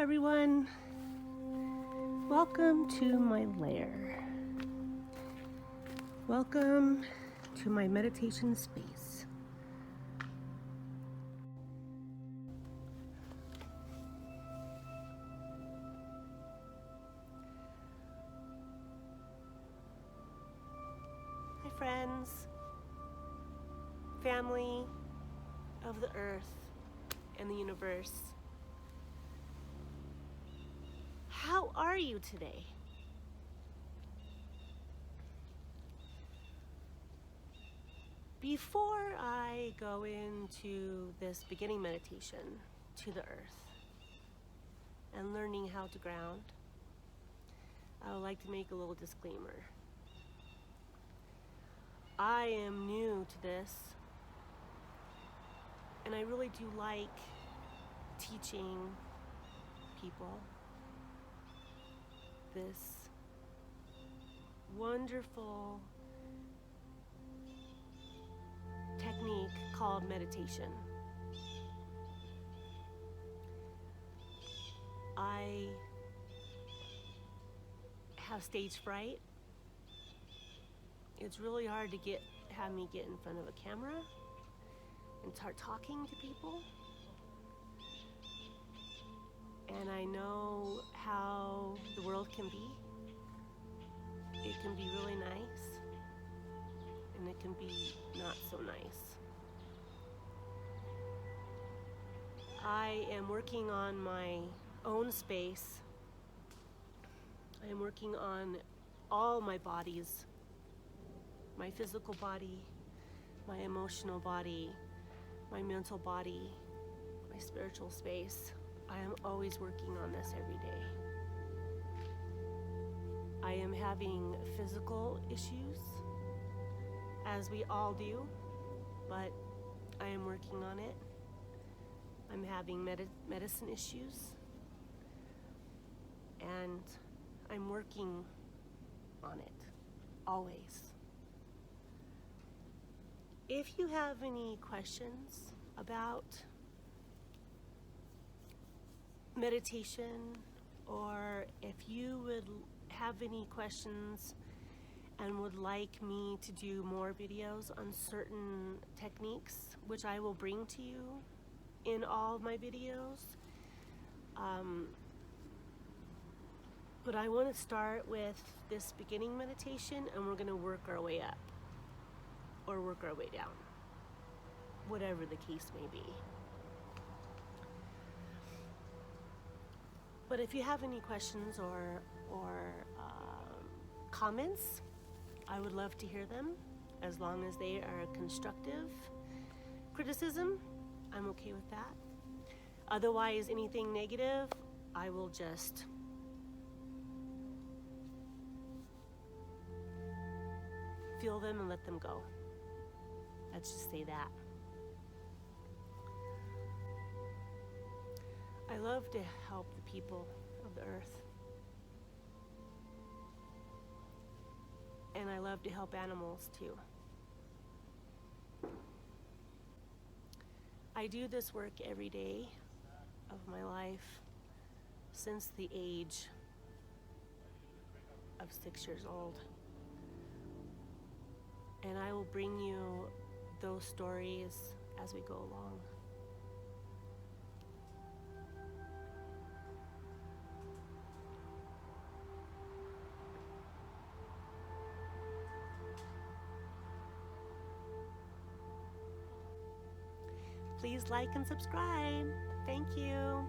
everyone. Welcome to my lair. Welcome to my meditation space. Hi friends, family of the earth and the universe. How are you today? Before I go into this beginning meditation to the earth and learning how to ground, I would like to make a little disclaimer. I am new to this, and I really do like teaching people this wonderful technique called meditation. I have stage fright. It's really hard to have me get in front of a camera and start talking to people. And I know how the world can be. It can be really nice, and it can be not so nice. I am working on my own space. I am working on all my bodies, my physical body, my emotional body, my mental body, my spiritual space. I am always working on this every day. I am having physical issues, as we all do, but I am working on it. I'm having medicine issues, and I'm working on it, always. If you have any questions about meditation, or if you would have any questions and would like me to do more videos on certain techniques, which I will bring to you in all of my videos, but I want to start with this beginning meditation, and we're going to work our way up or work our way down, whatever the case may be. But if you have any questions or comments, I would love to hear them, as long as they are constructive criticism. I'm okay with that. Otherwise, anything negative, I will just feel them and let them go. Let's just say that. I love to help the people of the earth. And I love to help animals too. I do this work every day of my life since the age of 6 years old. And I will bring you those stories as we go along. Please like and subscribe. Thank you.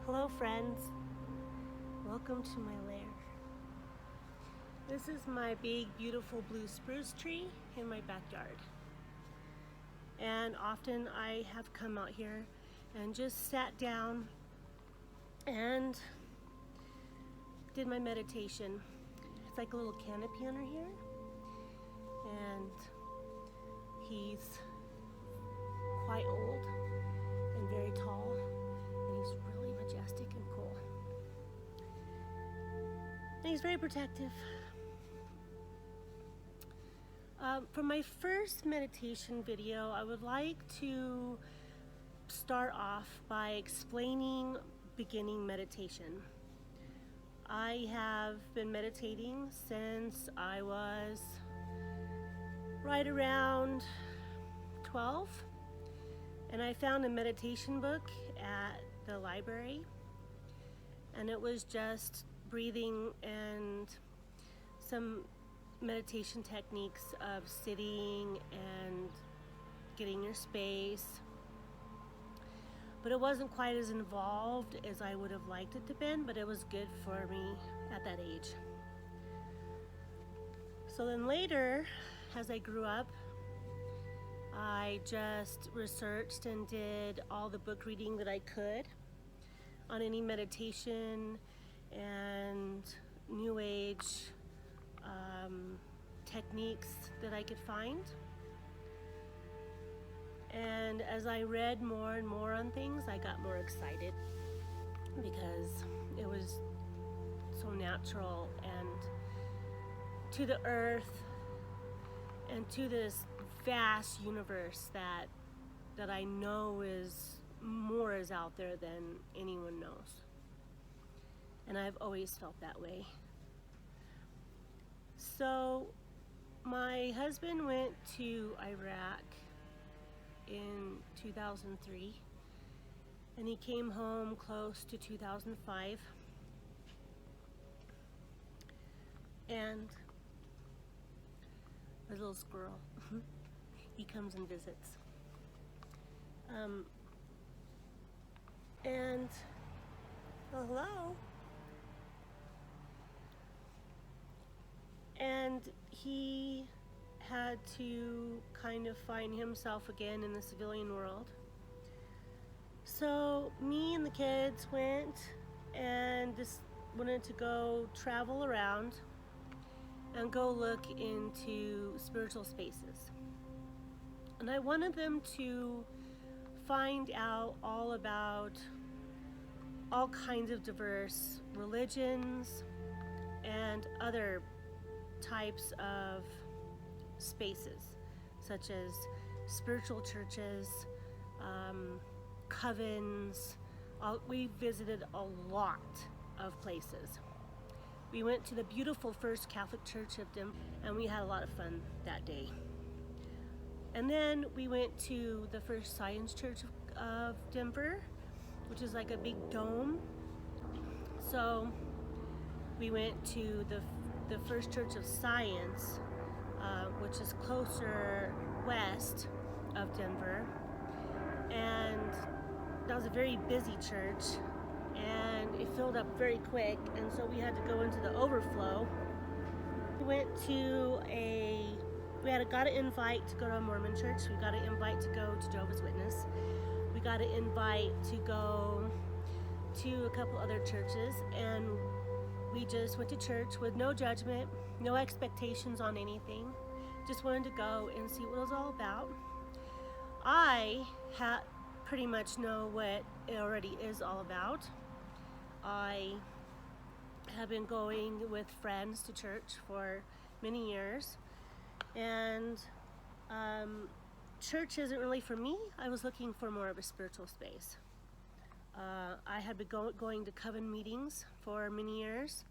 Hello friends, welcome to my lair. This is my big beautiful blue spruce tree in my backyard. And often I have come out here and just sat down and did my meditation. It's like a little canopy under here, and he's quite old. he's very protective. For my first meditation video, I would like to start off by explaining beginning meditation. I have been meditating since I was right around 12, and I found a meditation book at the library, and it was just breathing and some meditation techniques of sitting and getting your space, but it wasn't quite as involved as I would have liked it to been, but it was good for me at that age. So then later, as I grew up, I just researched and did all the book reading that I could on any meditation and New Age techniques that I could find. And as I read more and more on things, I got more excited because it was so natural and to the earth and to this vast universe that I know is out there than anyone knows. And I've always felt that way. So my husband went to Iraq in 2003, and he came home close to 2005. And a little squirrel, he comes and visits. And hello. And he had to kind of find himself again in the civilian world. So me and the kids went and just wanted to go travel around and go look into spiritual spaces. And I wanted them to find out all about all kinds of diverse religions and other types of spaces, such as spiritual churches, covens. We visited a lot of places. We went to the beautiful First Catholic Church of Denver, and we had a lot of fun that day. And then we went to the First Science Church of Denver, which is like a big dome. So we went to the First Church of Science, which is closer west of Denver, and that was a very busy church, and it filled up very quick, and so we had to go into the overflow. We got an invite to go to a Mormon church. We got an invite to go to Jehovah's Witness. We got an invite to go to a couple other churches, and we just went to church with no judgment, no expectations on anything. Just wanted to go and see what it was all about. I pretty much know what it already is all about. I have been going with friends to church for many years, and church isn't really for me. I was looking for more of a spiritual space. I had been going to coven meetings for many years,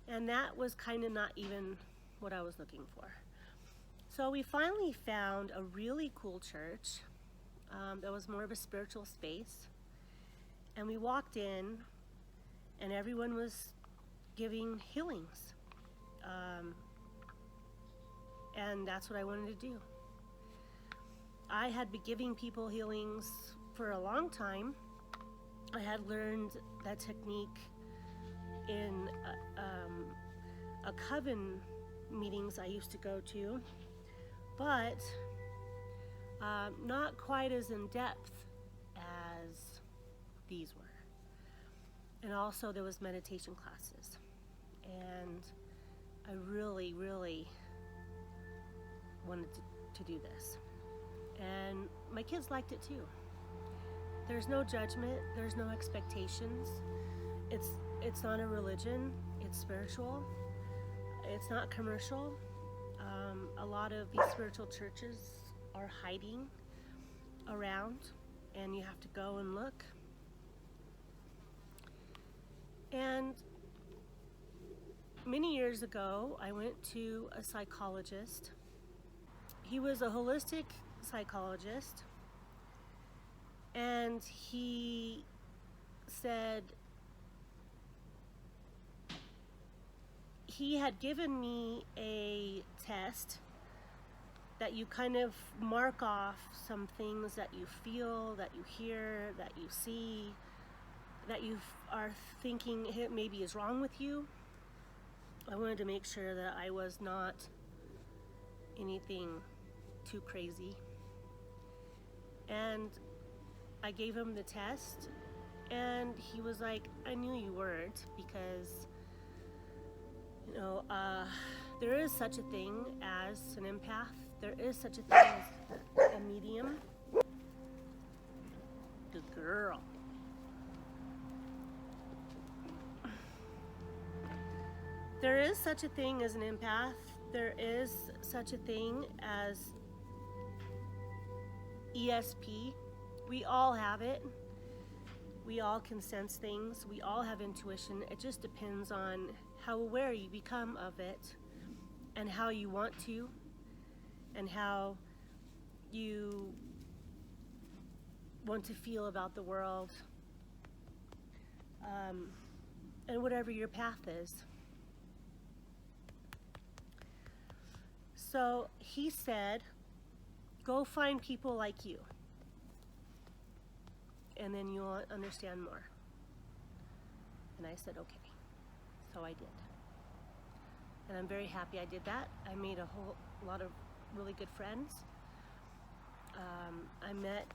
and that was kind of not even what I was looking for. So we finally found a really cool church that was more of a spiritual space, and we walked in, and everyone was giving healings, and that's what I wanted to do. I had been giving people healings for a long time. I had learned that technique in a coven meetings I used to go to, but not quite as in depth as these were. And also there was meditation classes, and I really, really wanted to do this. And my kids liked it too. There's no judgment, there's no expectations. It's not a religion, It's spiritual. It's not commercial. A lot of these spiritual churches are hiding around, and you have to go and look. And many years ago, I went to a psychologist. He was a holistic psychologist, and he said he had given me a test that you kind of mark off some things that you feel, that you hear, that you see, that you are thinking maybe is wrong with you. I wanted to make sure that I was not anything too crazy. And I gave him the test, and he was like, I knew you weren't, because there is such a thing as an empath. There is such a thing as a medium. Good girl. There is such a thing as an empath. There is such a thing as ESP. We all have it. We all can sense things. We all have intuition. It just depends on how aware you become of it, and how you want to, and how you want to feel about the world, and whatever your path is. So he said, go find people like you, and then you'll understand more. And I said, okay. So I did. And I'm very happy I did that. I made a whole lot of really good friends. I met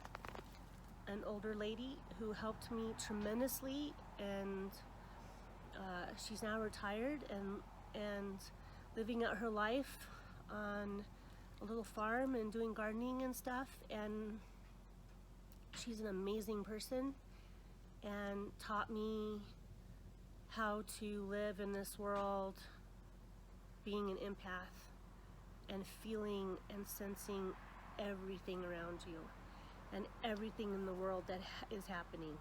an older lady who helped me tremendously, and she's now retired and living out her life on a little farm and doing gardening and stuff. And she's an amazing person, and taught me how to live in this world being an empath and feeling and sensing everything around you and everything in the world that is happening.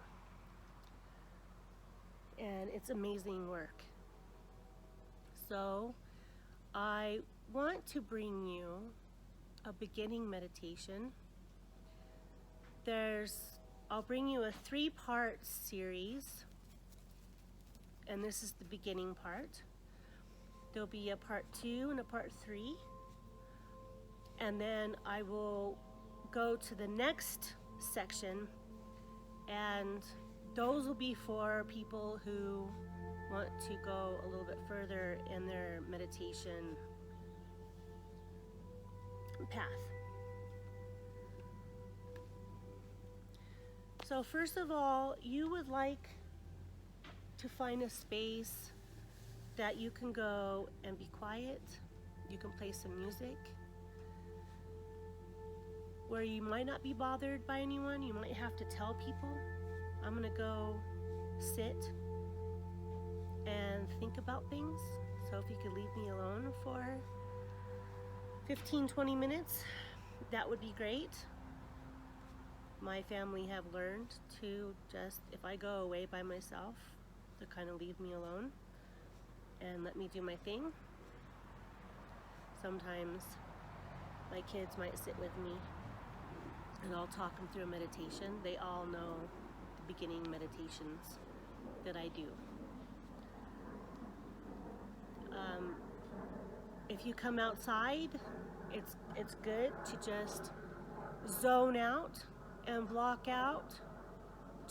And it's amazing work. So I want to bring you a beginning meditation. I'll bring you a 3-part series, and this is the beginning part. There'll be a part 2 and a part 3, and then I will go to the next section, and those will be for people who want to go a little bit further in their meditation path. So first of all, you would like to find a space that you can go and be quiet. You can play some music where you might not be bothered by anyone. You might have to tell people, I'm gonna go sit and think about things. So if you could leave me alone for 15-20 minutes, that would be great. My family have learned to just, if I go away by myself, to kind of leave me alone and let me do my thing. Sometimes my kids might sit with me and I'll talk them through a meditation. They all know the beginning meditations that I do. If you come outside, it's good to just zone out and block out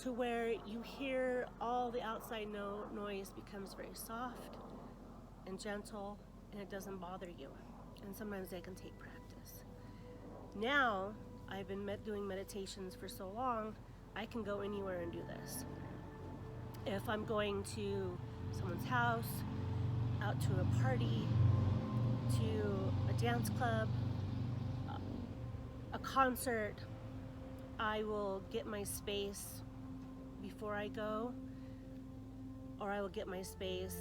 to where you hear all the outside noise becomes very soft and gentle, and it doesn't bother you. And sometimes that can take practice. Now, I've been doing meditations for so long, I can go anywhere and do this. If I'm going to someone's house, out to a party, to a dance club, a concert, I will get my space before I go, or I will get my space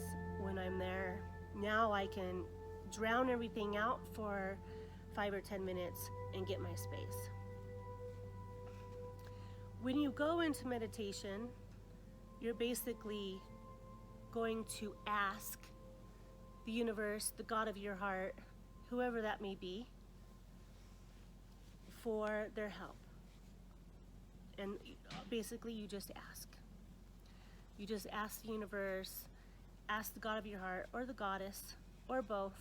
when I'm there. Now I can drown everything out for 5 or 10 minutes and get my space. When you go into meditation, you're basically going to ask the universe, the God of your heart, whoever that may be, for their help. And basically you just ask. You just ask the universe, ask the God of your heart, or the goddess, or both.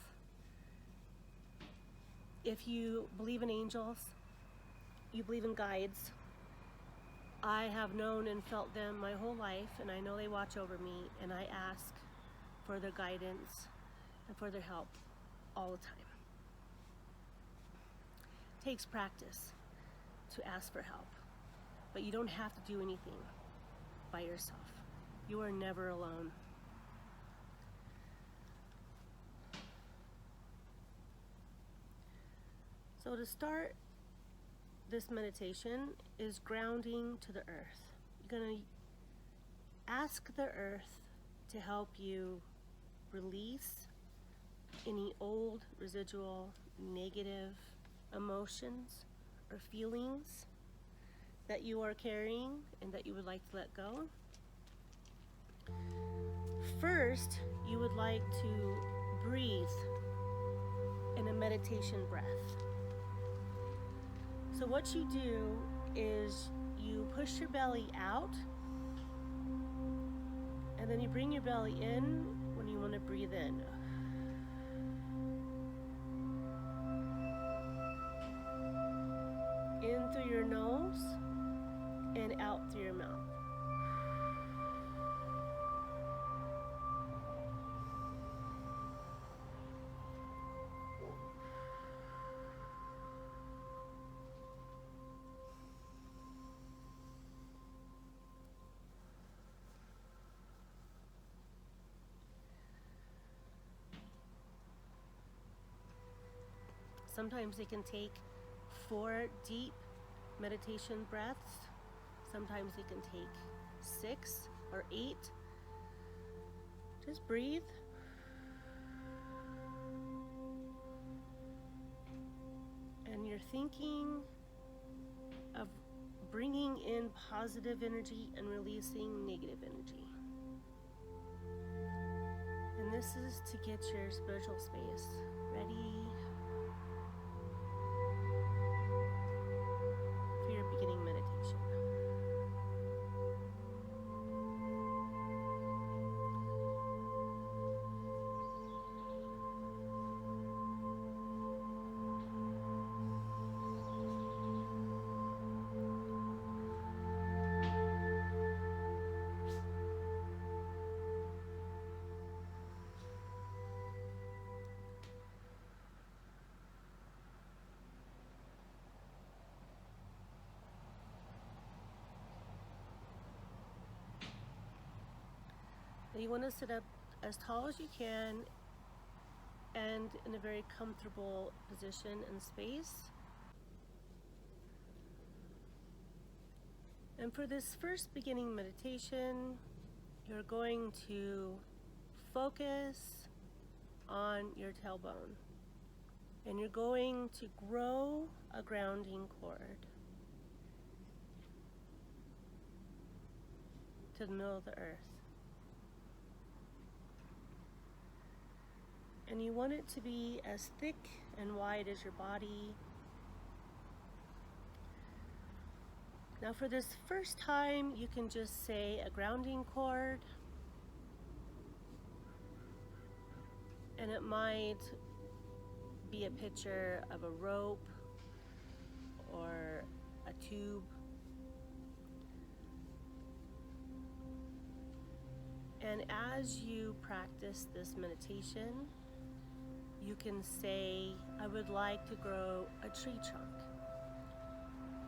If you believe in angels, you believe in guides. I have known and felt them my whole life, and I know they watch over me, and I ask for their guidance and for their help all the time. It takes practice to ask for help, but you don't have to do anything by yourself. You are never alone. So to start this meditation is grounding to the earth. You're going to ask the earth to help you release any old, residual, negative emotions or feelings that you are carrying and that you would like to let go. First, you would like to breathe in a meditation breath. So what you do is you push your belly out, and then you bring your belly in when you want to breathe in. In through your nose and out through your mouth. Sometimes it can take 4 deep meditation breaths. Sometimes it can take 6 or 8. Just breathe. And you're thinking of bringing in positive energy and releasing negative energy. And this is to get your spiritual space ready for your beginning meditation. You want to sit up as tall as you can and in a very comfortable position and space. And for this first beginning meditation, you're going to focus on your tailbone. And you're going to grow a grounding cord to the middle of the earth. And you want it to be as thick and wide as your body. Now for this first time, you can just say a grounding cord. And it might be a picture of a rope or a tube. And as you practice this meditation, you can say, I would like to grow a tree trunk,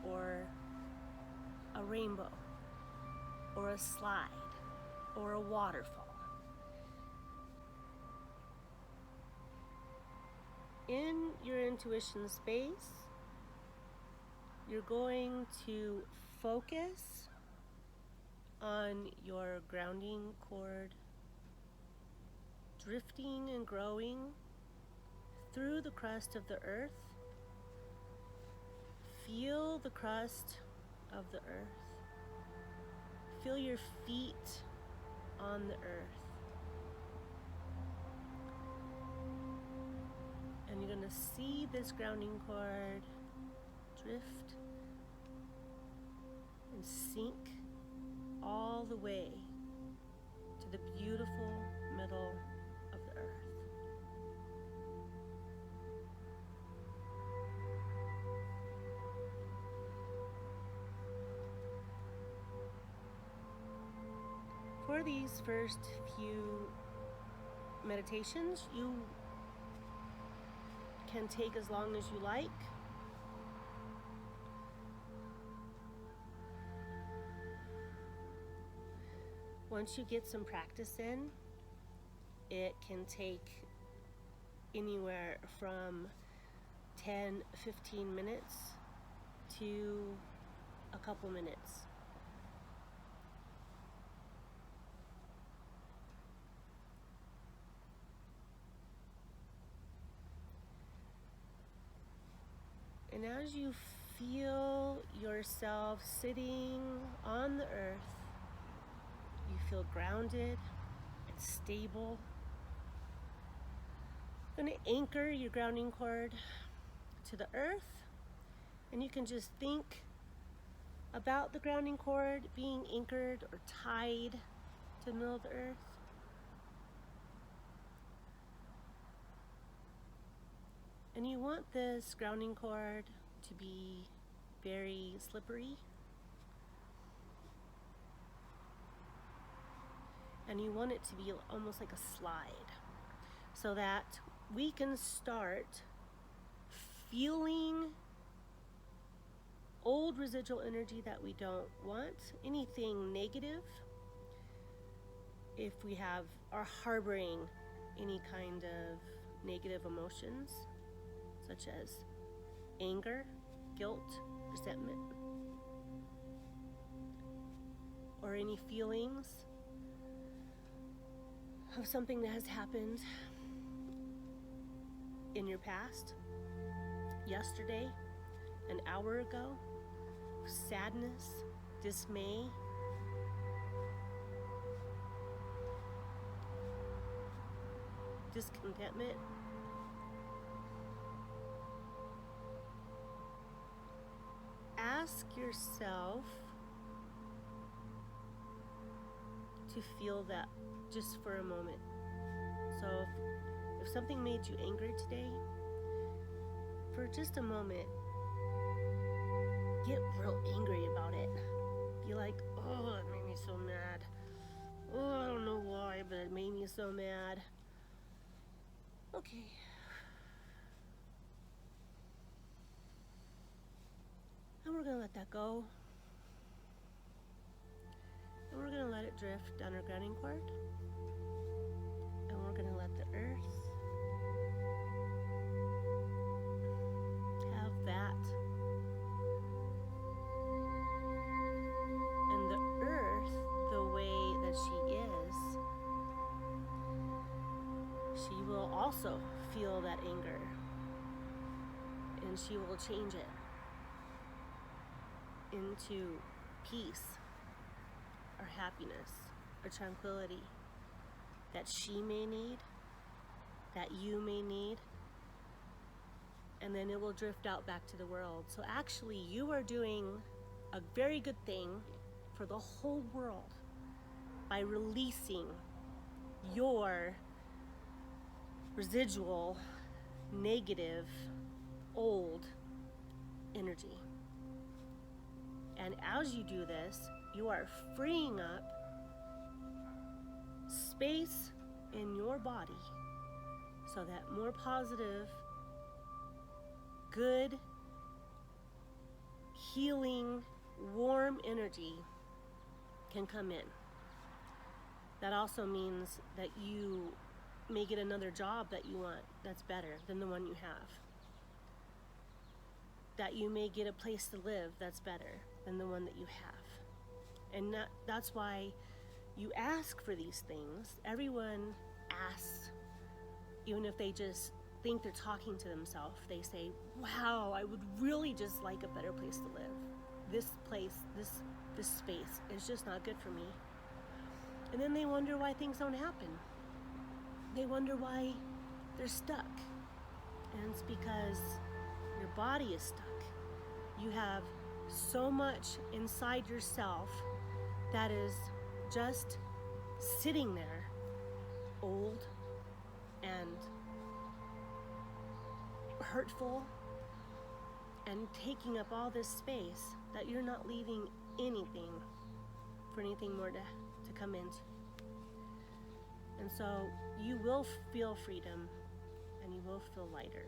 or a rainbow, or a slide, or a waterfall. In your intuition space, you're going to focus on your grounding cord drifting and growing through the crust of the earth. Feel the crust of the earth. Feel your feet on the earth. And you're going to see this grounding cord drift and sink all the way to the beautiful middle of the earth. For these first few meditations, you can take as long as you like. Once you get some practice in, it can take anywhere from 10-15 minutes to a couple minutes. And as you feel yourself sitting on the earth, you feel grounded and stable. You're going to anchor your grounding cord to the earth, and you can just think about the grounding cord being anchored or tied to the middle of the earth. And you want this grounding cord to be very slippery. And you want it to be almost like a slide, so that we can start feeling old residual energy that we don't want, anything negative. If we are harboring any kind of negative emotions, such as anger, guilt, resentment, or any feelings of something that has happened in your past, yesterday, an hour ago, sadness, dismay, discontentment. Ask yourself to feel that just for a moment. So if something made you angry today, for just a moment, get real angry about it. Be like, oh, it made me so mad. Oh, I don't know why, but it made me so mad. Okay. And we're gonna let that go. And we're gonna let it drift down our grounding cord. And we're gonna let the earth have that. And the earth, the way that she is, she will also feel that anger. And she will change it into peace or happiness or tranquility that she may need, that you may need, and then it will drift out back to the world. So actually you are doing a very good thing for the whole world by releasing your residual, negative, old energy. And as you do this, you are freeing up space in your body so that more positive, good, healing, warm energy can come in. That also means that you may get another job that you want that's better than the one you have. That you may get a place to live that's better than the one that you have. And that's why you ask for these things. Everyone ask, even if they just think they're talking to themselves, they say, wow, I would really just like a better place to live. This place, this space is just not good for me. And then they wonder why things don't happen. They wonder why they're stuck. And it's because your body is stuck. You have so much inside yourself that is just sitting there, old and hurtful and taking up all this space that you're not leaving anything for anything more to come into. And so you will feel freedom and you will feel lighter.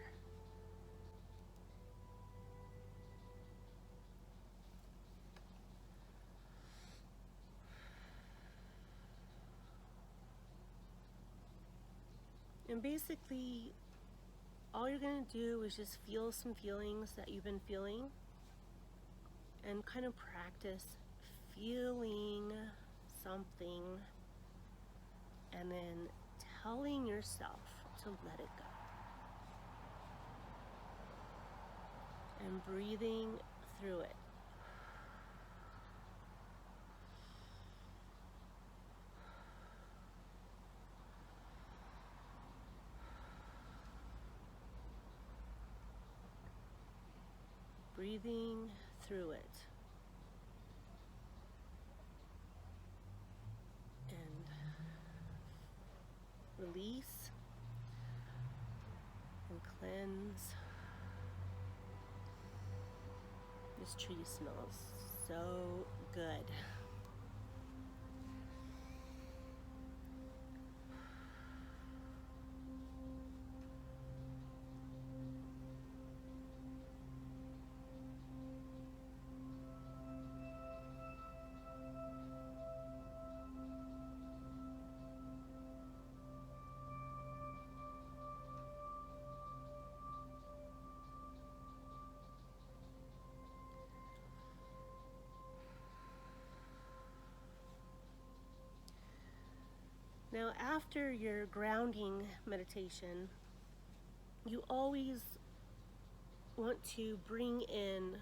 And basically, all you're going to do is just feel some feelings that you've been feeling and kind of practice feeling something and then telling yourself to let it go. And breathing through it. Breathing through it. And release and cleanse. This tree smells so good. Now, after your grounding meditation, you always want to bring in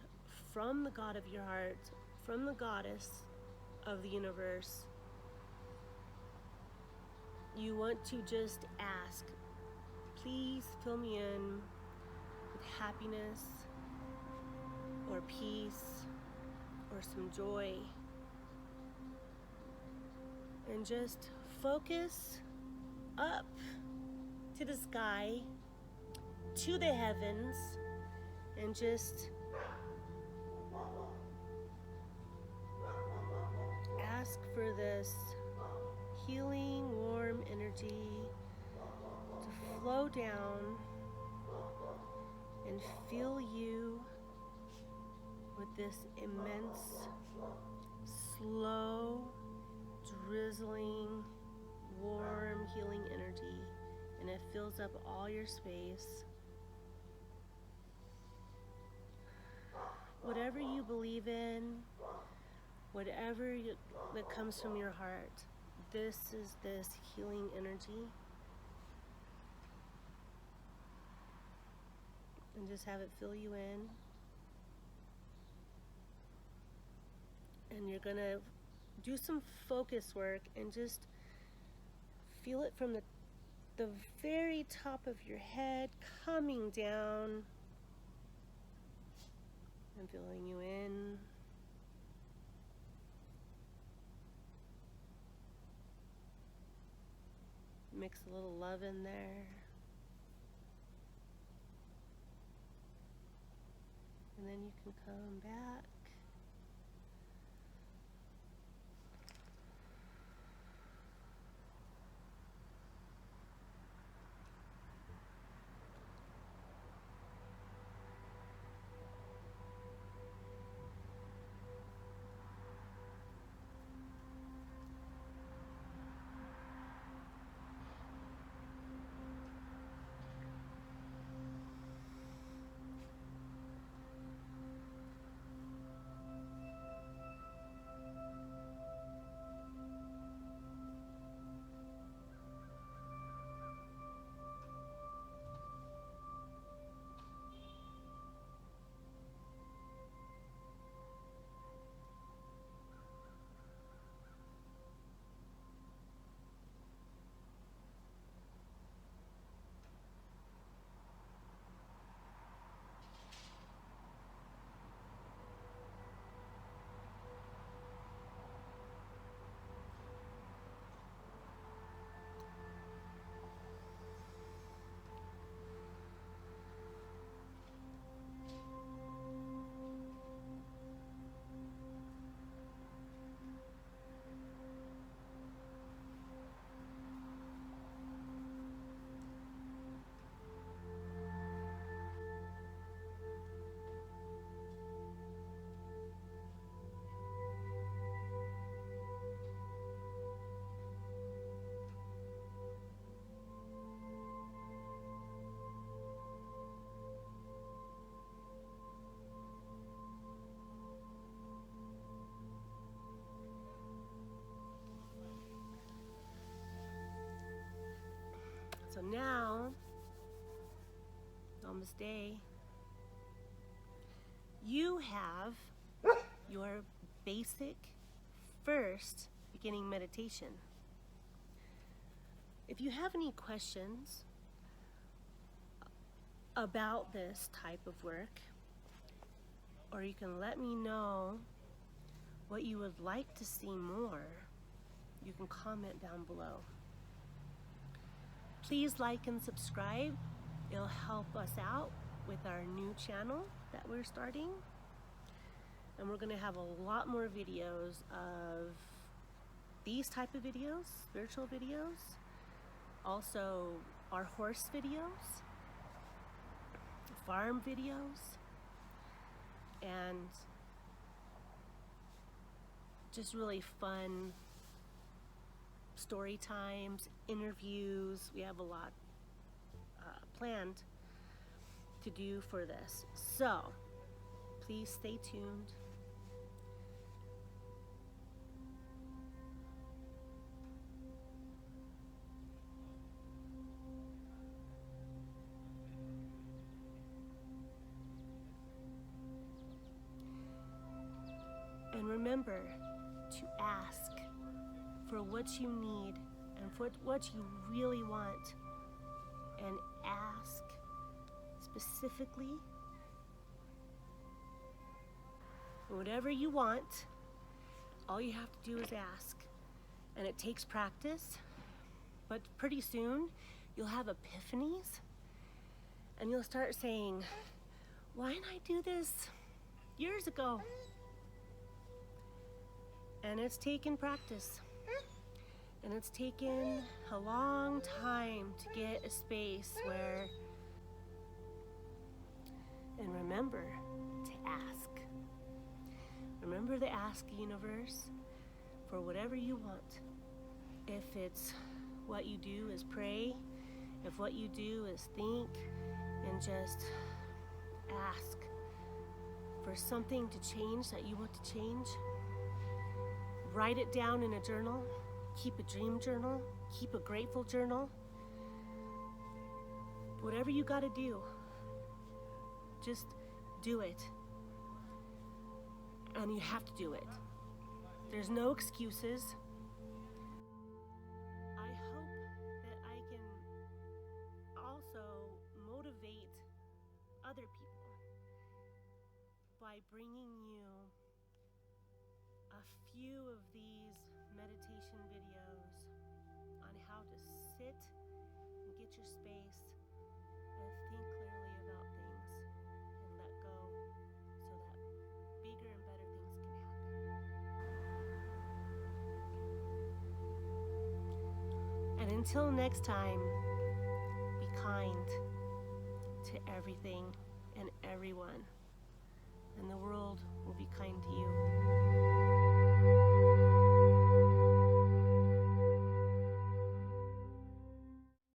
from the God of your heart, from the goddess of the universe, you want to just ask, please fill me in with happiness or peace or some joy. And just focus up to the sky, to the heavens, and just ask for this healing, warm energy to flow down and fill you with this immense, slow, drizzling, warm, healing energy, and it fills up all your space. Whatever you believe in, whatever that comes from your heart, this is this healing energy. And just have it fill you in. And you're gonna do some focus work and just feel it from the very top of your head coming down and filling you in. Mix a little love in there. And then you can come back. day, you have your basic first beginning meditation. If you have any questions about this type of work, or you can let me know what you would like to see more, you can comment down below. Please like and subscribe. It'll help us out with our new channel that we're starting. And we're gonna have a lot more videos of these type of videos, spiritual videos, also our horse videos, farm videos, and just really fun story times, interviews. We have a lot planned to do for this. So please stay tuned. And remember to ask for what you need and for what you really want, and ask specifically for whatever you want. All you have to do is ask, and it takes practice, but pretty soon you'll have epiphanies and you'll start saying, why didn't I do this years ago? And it's taken practice, and it's taken a long time to get a space where, and remember to ask. Remember to ask the universe for whatever you want. If it's what you do is pray, if what you do is think and just ask for something to change that you want to change, write it down in a journal. Keep a dream journal. Keep a grateful journal. Whatever you gotta do, just do it. And you have to do it. There's no excuses. I hope that I can also motivate other people by bringing you a few of these meditation videos on how to sit and get your space and think clearly about things and let go, so that bigger and better things can happen. And until next time, be kind to everything and everyone, and the world will be kind to you.